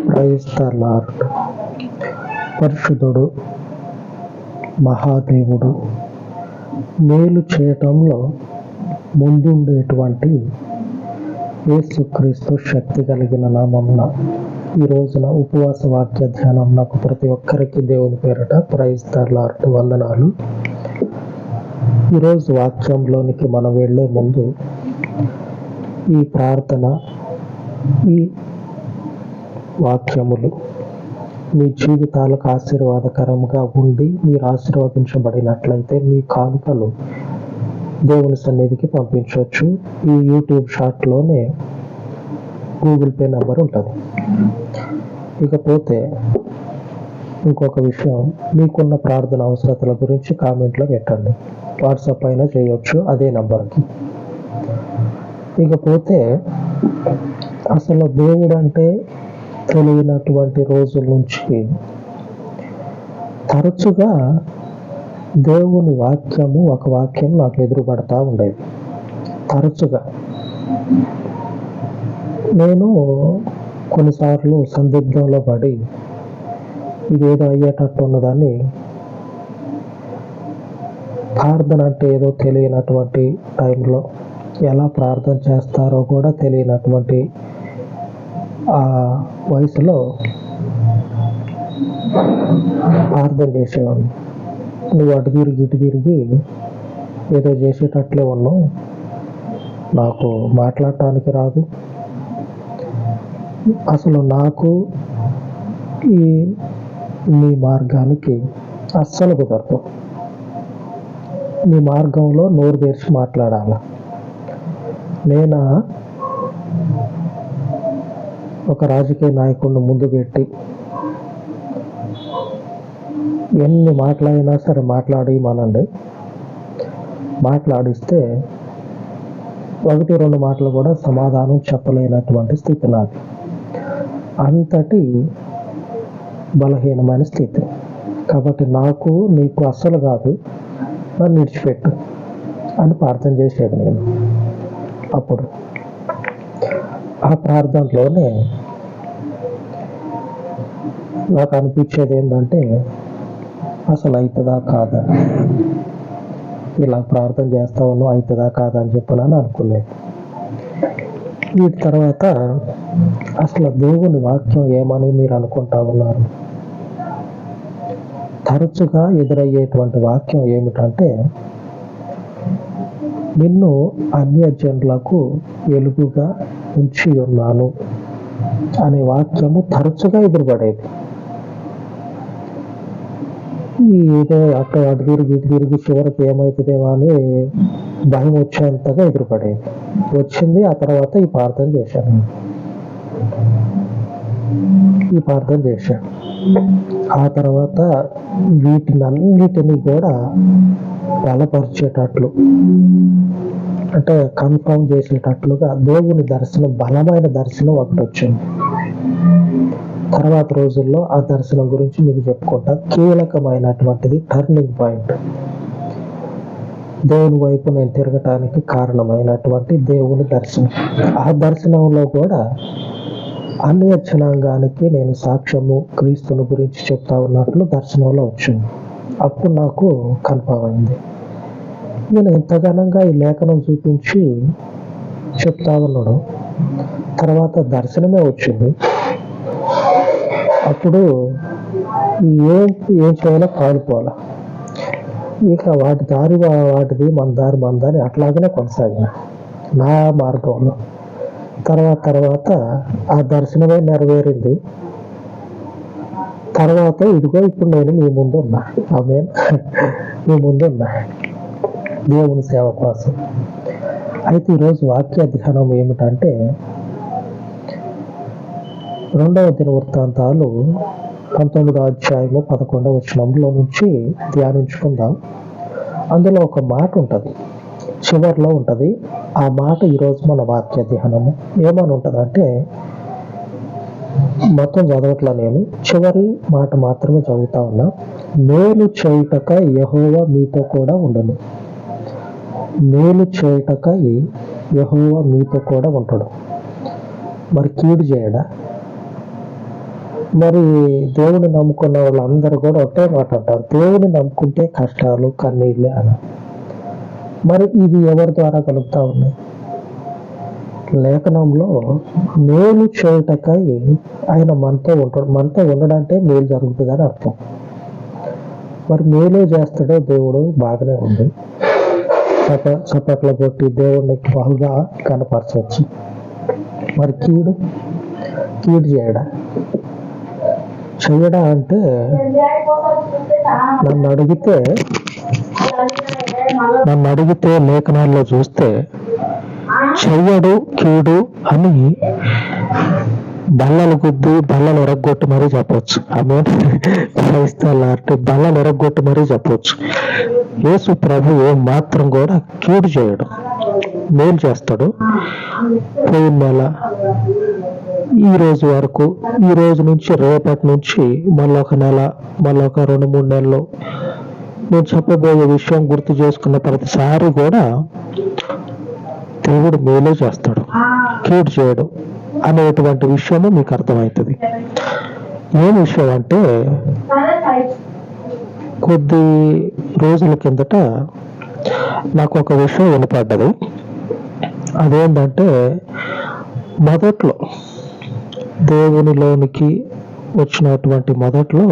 Praise the lord. పరిశుద్ధుడు, మహాదేవుడు, మేలు చేయటంలో ముందుండేటువంటి యేసుక్రీస్తు శక్తి కలిగిన నామమున ఈ రోజున ఉపవాస వాక్య ధ్యానం నాకు ప్రతి ఒక్కరికి దేవుని పేరట ప్రైజ్ ద లార్డ్ వందనాలు. ఈరోజు వాక్యంలోనికి మనం వెళ్ళే ముందు ఈ ప్రార్థన, ఈ వాక్యములు మీ జీవితాలకు ఆశీర్వాదకరంగా ఉండి మీరు ఆశీర్వదించబడినట్లయితే మీ కానుకలు దేవుని సన్నిధికి పంపించవచ్చు. ఈ యూట్యూబ్ షార్ట్లోనే గూగుల్ పే నెంబర్ ఉంటుంది. ఇకపోతే ఇంకొక విషయం, మీకున్న ప్రార్థన అవసరతల గురించి కామెంట్లో పెట్టండి. వాట్సాప్ అయినా చేయొచ్చు అదే నెంబర్కి. ఇకపోతే అసలు దేవుడు అంటే తెలియనటువంటి రోజుల నుంచి తరచుగా దేవుని వాక్యము, ఒక వాక్యం నాకు ఎదురుపడతా ఉండేది. తరచుగా నేను కొన్నిసార్లు సందిగ్ధంలో పడి ఇదేదో అయ్యేటట్టు ఉన్నదని, ప్రార్థన అంటే ఏదో తెలియనటువంటి టైంలో ఎలా ప్రార్థన చేస్తారో కూడా తెలియనటువంటి ఆ వయసులో ప్రార్థన చేసేవాడిని. నువ్వు అటు తిరిగి ఇటు తిరిగి ఏదో చేసేటట్లే ఉన్నావు, నాకు మాట్లాడటానికి రాదు, అసలు నాకు ఈ నీ మార్గానికి అస్సలు కుదరదు, నీ మార్గంలో నోరు తెరిచి మాట్లాడాల. నేను ఒక రాజకీయ నాయకుడిని ముందు పెట్టి ఎన్ని మాట్లాడినా సరే మాట్లాడిమనండి, మాట్లాడిస్తే 1-2 మాటలు కూడా సమాధానం చెప్పలేనటువంటి స్థితి నాది. అంతటి బలహీనమైన స్థితి. కాబట్టి నాకు నీకు అస్సలు కాదు, నన్ను విడిచిపెట్టు అని ప్రార్థన చేసేది నేను. అప్పుడు ఆ ప్రార్థనలోనే నాకు అనిపించేది ఏంటంటే, అసలు అవుతుందా కాదా, ఇలా ప్రార్థన చేస్తా ఉన్నావు, అవుతుందా కాదా అని చెప్పనని అనుకునేది. వీటి తర్వాత అసలు దేవుని వాక్యం ఏమని మీరు అనుకుంటా ఉన్నారు? తరచుగా ఎదురయ్యేటువంటి వాక్యం ఏమిటంటే, నిన్ను అన్యజనులకు వెలుగుగా ఉంచి ఉన్నాను అనే వాక్యము తరచుగా ఎదురుపడేది. ఏదో అటు తిరిగి ఇటు తిరిగి చివరికి ఏమవుతుందేమో అని భయం వచ్చేంతగా ఎదురుపడేది. వచ్చింది. ఆ తర్వాత ఈ ప్రార్థన చేశాను. ఆ తర్వాత వీటినన్నిటినీ కూడా బలపరిచేటట్లు, అంటే కన్ఫర్మ్ చేసేటట్లుగా దేవుని దర్శనం, బలమైన దర్శనం ఒకటి వచ్చింది. తర్వాత రోజుల్లో ఆ దర్శనం గురించి మీకు చెప్పుకుంటా. కీలకమైనటువంటిది, టర్నింగ్ పాయింట్, దేవుని వైపు నేను తిరగటానికి కారణమైనటువంటి దేవుని దర్శనం. ఆ దర్శనంలో కూడా అన్య జనాంగానికి నేను సాక్ష్యము, క్రీస్తుని గురించి చెప్తా ఉన్నట్లు దర్శనంలో వచ్చింది. అప్పుడు నాకు కన్ఫర్మ్ అయింది, నేను ఎంతగానంగా ఈ లేఖనం చూపించి చెప్తా ఉన్నాడు. తర్వాత దర్శనమే వచ్చింది. అప్పుడు ఏం చేయాలో కాలిపోవాల. ఇక వాటి దారి వాటిది, మన దారి మనదని అట్లాగనే కొనసాగిన నా మార్గంలో. తర్వాత ఆ దర్శనమే నెరవేరింది. తర్వాత ఇదిగో ఇప్పుడు నేను మీ ముందు ఉన్నా. ఆమేన్. మీ ముందు ఉన్నా దేవుని సేవ కోసం. అయితే ఈరోజు వాక్య ధ్యానం ఏమిటంటే, 2వ దినవృత్తాంతాలు 19వ అధ్యాయము 11వ వచనంలో నుంచి ధ్యానించుకుందాం. అందులో ఒక మాట ఉంటుంది, చివరిలో ఉంటుంది. ఆ మాట ఈరోజు మన వాక్య ధ్యానము. ఏమని ఉంటుంది అంటే, మొత్తం చదవట్లా, నేను చివరి మాట మాత్రమే చదువుతా ఉన్నా. మేలు చేయుటకై యెహోవా మీతో కూడా ఉండును. మేలు చేయుటకై యెహోవా మీతో కూడా ఉంటాడు. మరి కీడు చేయడా? మరి దేవుని నమ్ముకున్న వాళ్ళందరూ కూడా ఒకటే మాట అంటారు, దేవుని నమ్ముకుంటే కష్టాలు కన్నీళ్ళే అని. మరి ఇవి ఎవరి ద్వారా కలుగుతా ఉన్నాయి? లేఖనంలో మేలు చేయుటకై ఆయన మనతో ఉంటాడు. మనతో ఉండడంటే మేలు జరుగుతుందని అర్థం. మరి మేలే చేస్తాడో దేవుడు, బాగానే ఉంది. చప్పట్ల కొట్టి దేవుడిని బాగా కనపరచవచ్చు. మరి కీడు చేయడా అంటే నన్ను అడిగితే లేఖనాల్లో చూస్తే చెయ్యడు కీడు అని బల్లలు గుద్ది బల్లలు ఎరగొట్టి మరీ చెప్పొచ్చు. ఆమె క్రైస్తవులంటే బల్లలు ఎరగొట్టి మరీ చెప్పొచ్చు. యేసు ప్రభు ఏం మాత్రం కూడా కీడు చేయడు, మేలు చేస్తాడు. పోయిన నెల ఈ రోజు వరకు, ఈ రోజు నుంచి రేపటి నుంచి మళ్ళీ ఒక నెల, మళ్ళీ ఒక 2-3 నెలలు నేను చెప్పబోయే విషయం గుర్తు చేసుకున్న ప్రతిసారి కూడా దేవుడు మేలే చేస్తాడు, కీడు చేయడు అనేటువంటి విషయము మీకు అర్థమవుతుంది. ఏం విషయం అంటే, కొద్ది రోజుల కిందట నాకు ఒక విషయం వినపడ్డది. అదేంటంటే, మొదట్లో దేవునిలోనికి వచ్చినటువంటి మొదట్లో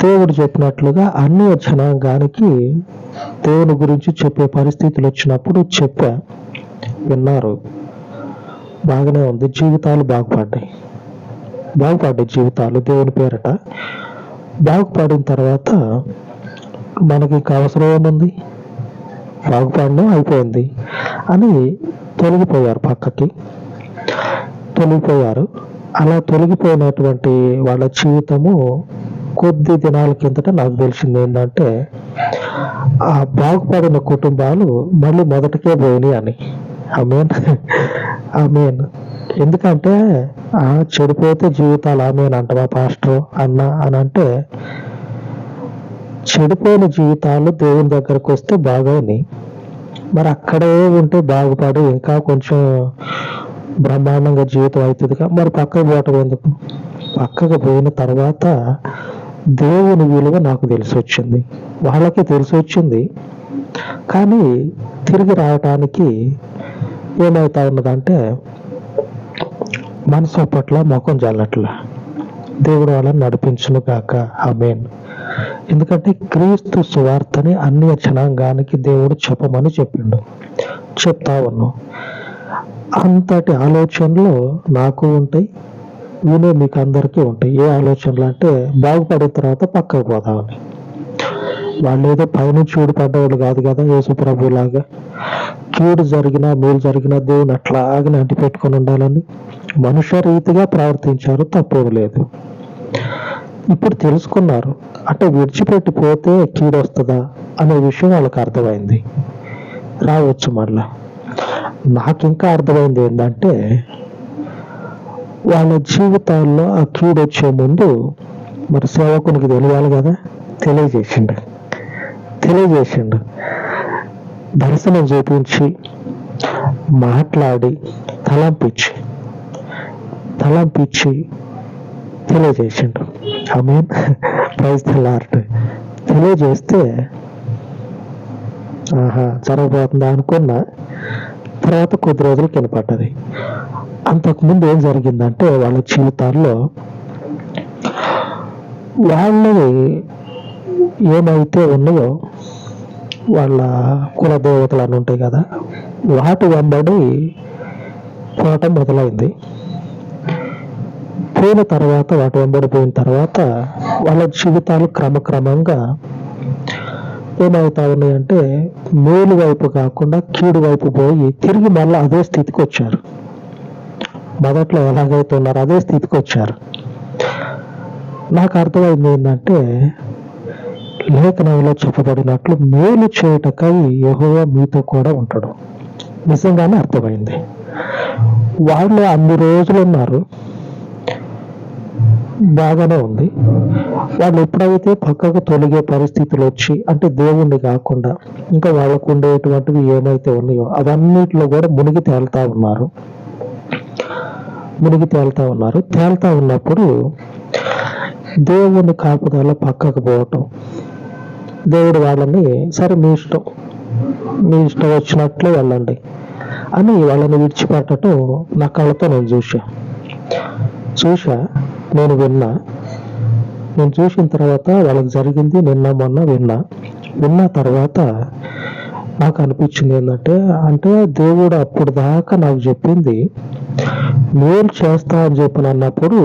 దేవుడు చెప్పినట్లుగా అన్ని జనాంగానికి దేవుని గురించి చెప్పే పరిస్థితులు వచ్చినప్పుడు విన్నారు. బాగానే ఉంది, జీవితాలు బాగుపడ్డాయి జీవితాలు దేవుని పేరట. బాగుపడిన తర్వాత మనకి ఇంకా అవసరం ఏముంది, బాగుపడడం అయిపోయింది అని తొలగిపోయారు. అలా తొలగిపోయినటువంటి వాళ్ళ జీవితము కొద్ది దినాల కిందట నాకు తెలిసింది ఏంటంటే, ఆ బాగుపడిన కుటుంబాలు మళ్ళీ మొదటికే పోయినాయి అని. ఆమేన్. ఎందుకంటే చెడిపోతే జీవితాలు ఆమేన్ అంటవా పాస్టర్ అన్న అని అంటే, చెడిపోయిన జీవితాలు దేవుని దగ్గరకు వస్తే బాగోని, మరి అక్కడే ఉంటే బాగుపడి ఇంకా కొంచెం బ్రహ్మాండంగా జీవితం అవుతుందిగా. మరి పక్కకు పోవటం ఎందుకు? పక్కకు పోయిన తర్వాత దేవుని విలువ నాకు తెలిసి వచ్చింది, వాళ్ళకి తెలిసి వచ్చింది. కానీ తిరిగి రావటానికి ఏమవుతా ఉన్నదంటే, మనసు పట్ల ముఖం జల్లట్లా. దేవుడు వాళ్ళని నడిపించును గాక, ఆమేన్. ఎందుకంటే క్రీస్తు సువార్తని అన్ని జనాంగానికి దేవుడు చెప్పమని చెప్తా ఉన్నాం. అంతటి ఆలోచనలు నాకు ఉంటాయి, వినే మీకు అందరికీ ఉంటాయి. ఏ ఆలోచనలు అంటే, బాగుపడిన తర్వాత పక్కకు పోదామని. వాళ్ళు ఏదో పైనుంచి ఊడిపడ్డవాళ్ళు కాదు కదా, యేసు ప్రభు లాగా కీడు జరిగినా మేలు జరిగినా దేవుని అట్లాగనే అంటి పెట్టుకొని ఉండాలని మనుష్య రీతిగా ప్రవర్తించారు, తప్పేది లేదు. ఇప్పుడు తెలుసుకున్నారు అంటే, విడిచిపెట్టిపోతే కీడు వస్తుందా అనే విషయం వాళ్ళకి అర్థమైంది. రావచ్చు మళ్ళా. నాకు ఇంకా అర్థమైంది ఏంటంటే, వాళ్ళ జీవితాల్లో ఆ కీడు వచ్చే ముందు మరి సేవకునికి తెలియాలి కదా, తెలియజేసిండు. దర్శనం చూపించి, మాట్లాడి, తలంపించి తెలియజేసిండు. ఆమేన్. Praise the lord. తెలియజేస్తే జరగబోతుందా అనుకున్నా. తర్వాత కొద్ది రోజులు కనపడ్డది. అంతకుముందు ఏం జరిగిందంటే, వాళ్ళ జీవితాల్లో వాళ్ళవి ఏమైతే ఉన్నాయో, వాళ్ళ కుల దేవతలు అని ఉంటాయి కదా, వాటి వెంబడి పోవటం మొదలైంది. వాటి వెంబడి పోయిన తర్వాత వాళ్ళ జీవితాలు క్రమక్రమంగా ఏమవుతా ఉన్నాయంటే, మేలు వైపు కాకుండా కీడు వైపు పోయి తిరిగి మళ్ళీ అదే స్థితికి వచ్చారు. మొదట్లో ఎలాగైతే ఉన్నారో అదే స్థితికి వచ్చారు. నాకు అర్థమైంది ఏంటంటే, లేఖనంలో చెప్పబడినట్లు మేలు చేయుటకై యెహోవా మీతో కూడా ఉంటాడు. నిజంగానే అర్థమైంది. వాళ్ళు అన్ని రోజులు ఉన్నారు, బాగానే ఉంది. వాళ్ళు ఎప్పుడైతే పక్కకు తొలగే పరిస్థితులు వచ్చి, అంటే దేవుణ్ణి కాకుండా ఇంకా వాళ్ళకు ఉండేటువంటివి ఏమైతే ఉన్నాయో అవన్నిటిలో కూడా మునిగి తేలుతా ఉన్నారు. మునిగి తేలుతా ఉన్నప్పుడు దేవుని కాపుదల పక్కకు పోవటం, దేవుడు వాళ్ళని సరే మీ ఇష్టం వచ్చినట్లు వెళ్ళండి అని వాళ్ళని విడిచిపెట్టడం నా కళ్ళతో నేను చూసా. నేను చూసిన తర్వాత వాళ్ళకి జరిగింది నిన్న మొన్న విన్న తర్వాత నాకు అనిపించింది అంటే దేవుడు అప్పుడు దాకా నాకు చెప్పింది మేలు చేస్తా అని చెప్పి అన్నప్పుడు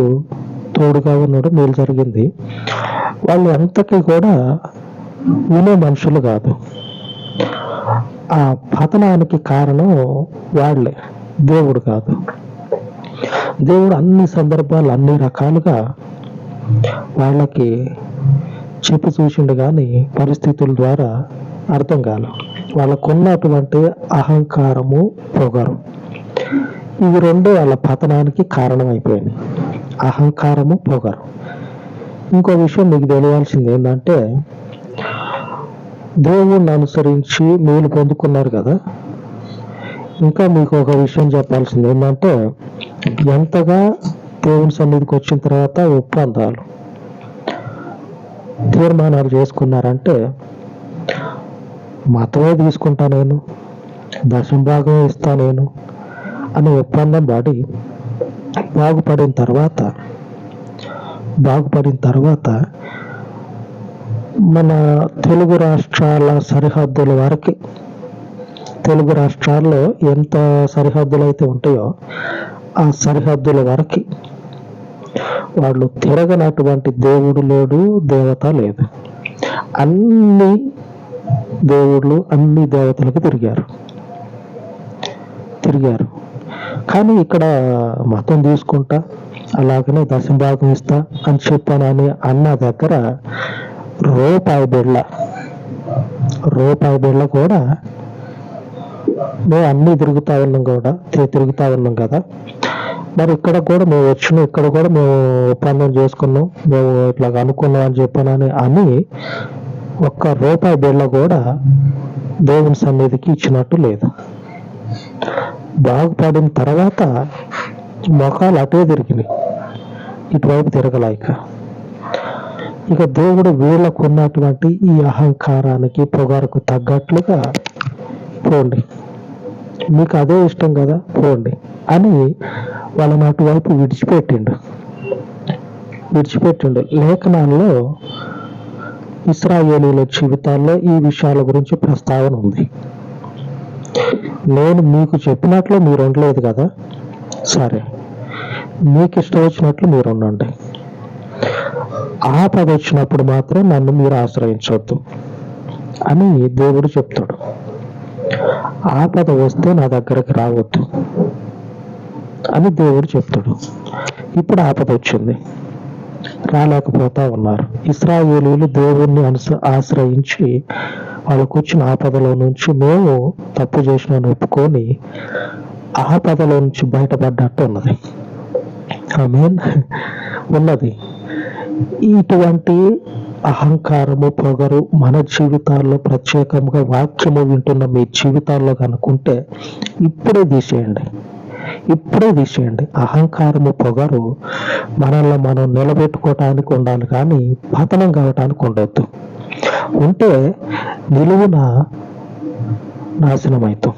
తోడుగా ఉన్నాడు, మేలు జరిగింది. వాళ్ళు ఎంతకీ కూడా వినే మనుషులు కాదు. ఆ పతనానికి కారణం వాళ్ళే, దేవుడు కాదు. దేవుడు అన్ని సందర్భాలు అన్ని రకాలుగా వాళ్ళకి చెప్పి చూసిండు, కానీ పరిస్థితుల ద్వారా అర్థం కాల. వాళ్ళకున్నటువంటి అహంకారము, పొగరు, ఇవి రెండు వాళ్ళ పతనానికి కారణమైపోయినాయి. అహంకారము, పొగరు. ఇంకో విషయం మీకు తెలియాల్సింది ఏంటంటే, దేవుణ్ణి అనుసరించి మేలు పొందుకున్నారు కదా. ఇంకా మీకు ఒక విషయం చెప్పాల్సింది ఏంటంటే, ఎంతగా దేవుని సన్నిధికి వచ్చిన తర్వాత ఒప్పందాలు, తీర్మానాలు చేసుకున్నారంటే, మతమే తీసుకుంటా నేను, దశంభాగం ఇస్తా నేను అని ఒప్పందం పడి బాగుపడిన తర్వాత మన తెలుగు రాష్ట్రాల సరిహద్దుల వరకు, తెలుగు రాష్ట్రాల్లో ఎంత సరిహద్దులు అయితే ఉంటాయో ఆ సరిహద్దుల వరకు వాళ్ళు తిరగనటువంటి దేవుడు లేడు, దేవత లేదు. అన్ని దేవుళ్ళు, అన్ని దేవతలకు తిరిగారు. కానీ ఇక్కడ మతం తీసుకుంటా, అలాగనే దశంభాగం ఇస్తా అని చెప్పానని అన్న దగ్గర రూపాయి బిళ్ళ కూడా మేము అన్నీ తిరుగుతా ఉన్నాం కదా. మరి ఇక్కడ కూడా మేము వచ్చినాం, ఇక్కడ కూడా మేము ఒప్పందం చేసుకున్నాం, మేము ఇట్లా అనుకున్నాం అని చెప్పానని అని ఒక్క రూపాయి బిళ్ళ కూడా దేవుని సన్నిధికి ఇచ్చినట్టు లేదు. బాగుపడిన తర్వాత మొఖాలు అటే తిరిగినాయి, ఇటువైపు తిరగలేక. ఇక దేవుడు వీళ్ళకు ఉన్నటువంటి ఈ అహంకారానికి, పొగరకు తగ్గట్లుగా పోండి, మీకు అదే ఇష్టం కదా పోండి అని వాళ్ళని అటువైపు విడిచిపెట్టిండు. లేఖనాల్లో ఇశ్రాయేలీల జీవితాల్లో ఈ విషయాల గురించి ప్రస్తావన ఉంది. నేను మీకు చెప్పినట్లు మీరు ఉండలేదు కదా, సరే మీకు ఇష్టం వచ్చినట్లు మీరు ఉండండి, ఆపద వచ్చినప్పుడు మాత్రం నన్ను మీరు ఆశ్రయించవద్దు అని దేవుడు చెప్తాడు. ఆపద వస్తే నా దగ్గరకు రావద్దు అని దేవుడు చెప్తాడు. ఇప్పుడు ఆపద వచ్చింది, రాలేకపోతా ఉన్నారు. ఇశ్రాయేలీయులు దేవుణ్ణి ఆశ్రయించి వాళ్ళకు వచ్చిన ఆపదలో నుంచి మేము తప్పు చేసినాను ఒప్పుకొని ఆపదలో నుంచి బయటపడ్డట్టు ఉన్నది. ఇటువంటి అహంకారము, పొగరు మన జీవితాల్లో, ప్రత్యేకంగా వాక్యము వింటున్న మీ జీవితాల్లో కనుకుంటే ఇప్పుడే తీసేయండి. అహంకారము, పొగరు మనల్ని మనం నిలబెట్టుకోవటానికి ఉండాలి, కానీ పతనం కావటానికి ఉండొద్దు. ఉంటే నిలువున నాశనం అవుతాం.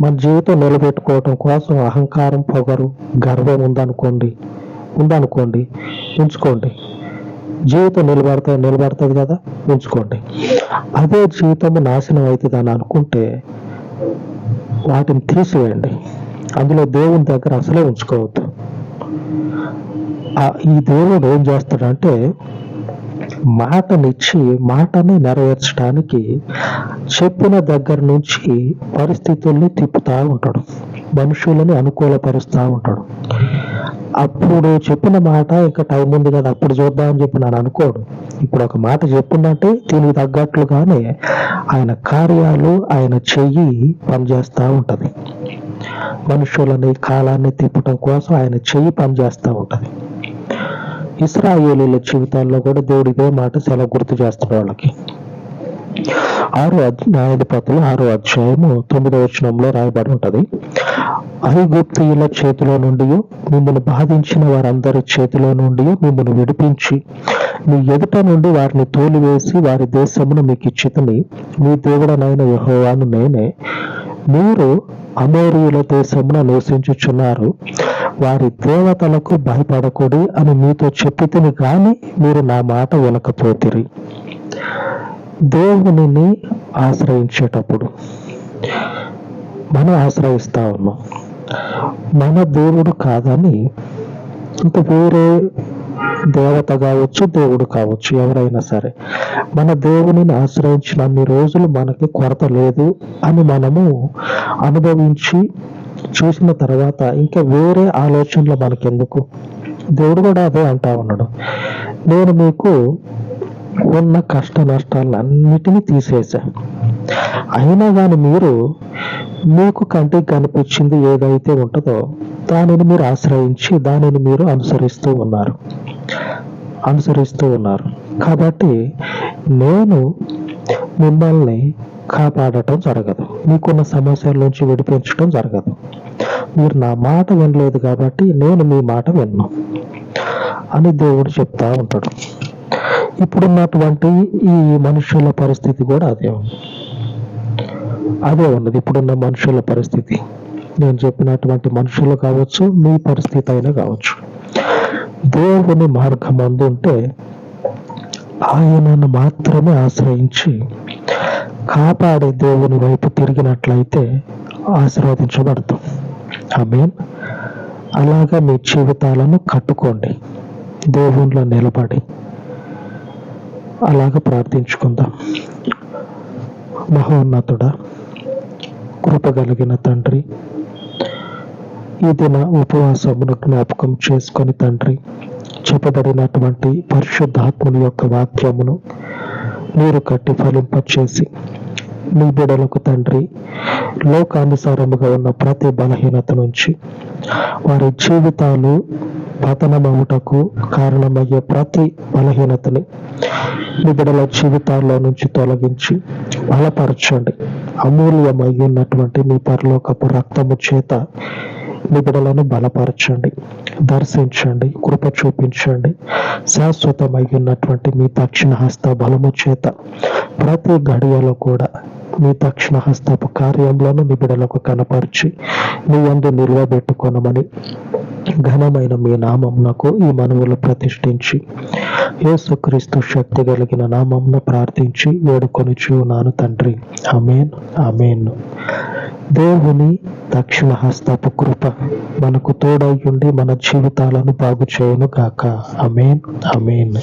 మన జీవితం నిలబెట్టుకోవటం కోసం అహంకారం, పొగరు, గర్వం ఉందనుకోండి, ఉంచుకోండి. జీవితం నిలబడుతుంది కదా, ఉంచుకోండి. అదే జీవితం నాశనం అవుతుందని అనుకుంటే వాటిని తీసివేయండి. అందులో దేవుని దగ్గర అసలే ఉంచుకోవద్దు. ఈ దేవుడు ఏం చేస్తాడంటే, మాటని నెరవేర్చడానికి చెప్పిన దగ్గర నుంచి పరిస్థితుల్ని తిప్పుతా ఉంటాడు, మనుషులని అనుకూలపరుస్తూ ఉంటాడు. అప్పుడు చెప్పిన మాట ఇంకా టైం ఉంది కదా అప్పుడు చూద్దామని చెప్పి నేను అనుకోడు. ఇప్పుడు ఒక మాట చెప్పుందంటే దీనికి తగ్గట్లుగానే ఆయన కార్యాలు, ఆయన చెయ్యి పనిచేస్తూ ఉంటది. మనుషులని, కాలాన్ని తిప్పటం కోసం ఆయన చెయ్యి పనిచేస్తూ ఉంటది. ఇశ్రాయేలీల జీవితాల్లో కూడా దేవుడు ఇదే మాట చాలా గుర్తు చేస్తాడు వాళ్ళకి. న్యాయాధిపతులు 6వ అధ్యాయము 9వ వచనంలో రాయబడి ఉంటది. ఐగుప్తీయుల చేతిలో నుండి మిమ్మల్ని బాధించిన వారందరి చేతిలో నుండి మిమ్మల్ని విడిపించి మీ ఎదుట నుండి వారిని తోలివేసి వారి దేశమును మీకు ఇచ్చితిని. మీ దేవుడనైన యెహోవాను నేనే. మీరు అమోరీయుల దేశమున నివసించుచున్నారు. వారి దేవతలకు భయపడకూడి అని మీతో చెప్పితిని గాని మీరు నా మాట వినకపోతిరి. దేవునిని ఆశ్రయించేటప్పుడు మనం ఆశ్రయిస్తా ఉన్నాం. మన దేవుడు కాదని ఇంకా వేరే దేవత కావచ్చు, దేవుడు కావచ్చు, ఎవరైనా సరే మన దేవునిని ఆశ్రయించిన అన్ని రోజులు మనకి కొరత లేదు అని మనము అనుభవించి చూసిన తర్వాత ఇంకా వేరే ఆలోచనలు మనకెందుకు? దేవుడు కూడా అదే అంటా ఉన్నాడు, నేను మీకు ఉన్న కష్ట నష్టాలన్నిటినీ తీసేసా. అయినా కానీ మీరు మీకు కంటికి కనిపించింది ఏదైతే ఉంటుందో దానిని మీరు ఆశ్రయించి దానిని మీరు అనుసరిస్తూ ఉన్నారు. కాబట్టి నేను మిమ్మల్ని కాపాడటం జరగదు, మీకున్న సమస్యల నుంచి విడిపించడం జరగదు. మీరు నా మాట వినలేదు కాబట్టి నేను మీ మాట విన్ను అని దేవుడు చెప్తా ఉంటాడు. ఇప్పుడున్నటువంటి ఈ మనుషుల పరిస్థితి కూడా అదే ఉన్నది. ఇప్పుడున్న మనుషుల పరిస్థితి, నేను చెప్పినటువంటి మనుషులు కావచ్చు, మీ పరిస్థితి అయినా కావచ్చు. దేవుని మార్గం అందుంటే ఆయనను మాత్రమే ఆశ్రయించి కాపాడే దేవుని వైపు తిరిగినట్లయితే ఆశీర్వదించబడతాం. ఆమేన్. అలాగా మీ జీవితాలను కట్టుకోండి, దేవునిలో నిలబడి అలాగ ప్రార్థించుకుందాం. మహోన్నతుడా, కృపగలిగిన తండ్రి, ఈ దిన ఉపవాసమును జ్ఞాపకం చేసుకొని తండ్రి, చెప్పబడినటువంటి పరిశుద్ధాత్ముని యొక్క వాక్యమును నీరు కట్టి ఫలింపచేసి నీ బిడ్డలకు తండ్రి లోకానుసారముగా ఉన్న ప్రతి బలహీనత నుంచి వారి జీవితాలు పతనమవుటకు కారణమయ్యే ప్రతి బలహీనతని నీ బిడ్డల జీవితాల్లో నుంచి తొలగించి బలపరచండి. అమూల్యమై ఉన్నటువంటి మీ పరలోకపు రక్తము చేత నీ బిడ్డలను బలపరచండి, దర్శించండి, కృప చూపించండి. శాశ్వతమై ఉన్నటువంటి మీ దక్షిణ హస్త బలము చేత ప్రతి గడియలో కూడా మీ దక్షిణ హస్తపు కార్యంలోను నీ బిడ్డలకు కనపరిచి నీ యందు నిల్వబెట్టుకొనమని ఘనమైన మీ నామమునకు ఈ మనవులు ప్రతిష్ఠించి యేసుక్రీస్తు శక్తి కలిగిన నామమున ప్రార్థించి వేడుకొనిచున్నాను తండ్రి. ఆమేన్, ఆమేన్. దేవుని దక్షిణ హస్తపు కృప మనకు తోడై ఉండి మన జీవితాలను బాగు చేయును గాక. ఆమేన్, ఆమేన్.